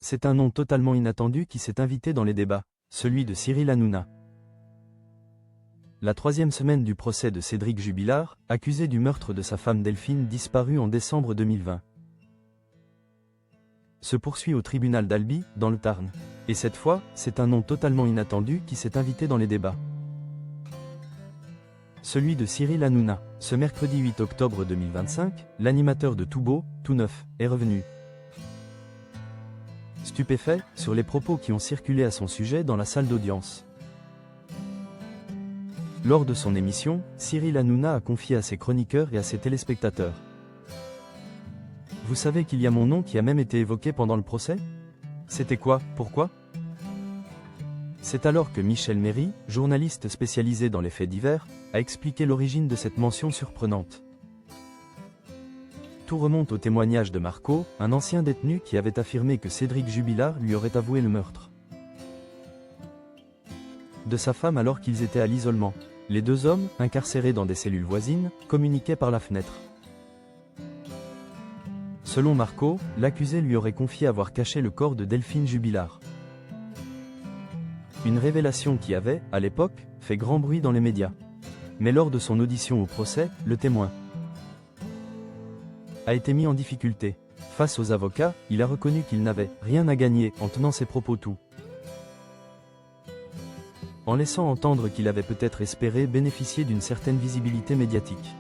C'est un nom totalement inattendu qui s'est invité dans les débats, celui de Cyril Hanouna. La troisième semaine du procès de Cédric Jubilard, accusé du meurtre de sa femme Delphine disparue en décembre 2020, se poursuit au tribunal d'Albi, dans le Tarn. Et cette fois, c'est un nom totalement inattendu qui s'est invité dans les débats. Celui de Cyril Hanouna. Ce mercredi 8 octobre 2025, l'animateur de Tout Beau, Tout Neuf, est revenu stupéfait sur les propos qui ont circulé à son sujet dans la salle d'audience. Lors de son émission, Cyril Hanouna a confié à ses chroniqueurs et à ses téléspectateurs: « Vous savez qu'il y a mon nom qui a même été évoqué pendant le procès? C'était quoi? Pourquoi ?» C'est alors que Michel Méry, journaliste spécialisé dans les faits divers, a expliqué l'origine de cette mention surprenante. Tout remonte au témoignage de Marco, un ancien détenu qui avait affirmé que Cédric Jubilard lui aurait avoué le meurtre de sa femme alors qu'ils étaient à l'isolement. Les deux hommes, incarcérés dans des cellules voisines, communiquaient par la fenêtre. Selon Marco, l'accusé lui aurait confié avoir caché le corps de Delphine Jubilard. Une révélation qui avait, à l'époque, fait grand bruit dans les médias. Mais lors de son audition au procès, le témoin a été mis en difficulté. Face aux avocats, il a reconnu qu'il n'avait rien à gagner en tenant ses propos tout en laissant entendre qu'il avait peut-être espéré bénéficier d'une certaine visibilité médiatique.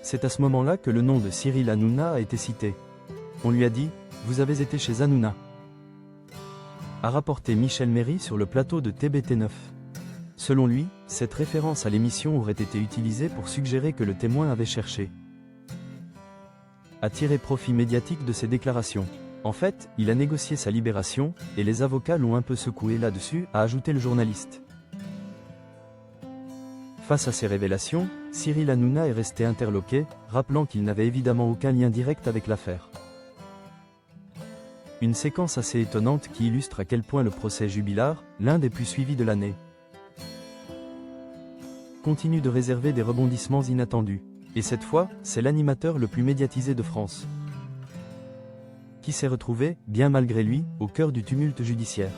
C'est à ce moment-là que le nom de Cyril Hanouna a été cité. On lui a dit « Vous avez été chez Hanouna », a rapporté Michel Méry sur le plateau de TBT9. Selon lui, cette référence à l'émission aurait été utilisée pour suggérer que le témoin avait cherché à tirer profit médiatique de ses déclarations. En fait, il a négocié sa libération, et les avocats l'ont un peu secoué là-dessus, a ajouté le journaliste. Face à ces révélations, Cyril Hanouna est resté interloqué, rappelant qu'il n'avait évidemment aucun lien direct avec l'affaire. Une séquence assez étonnante qui illustre à quel point le procès Jubilard, l'un des plus suivis de l'année, continue de réserver des rebondissements inattendus. Et cette fois, c'est l'animateur le plus médiatisé de France qui s'est retrouvé, bien malgré lui, au cœur du tumulte judiciaire.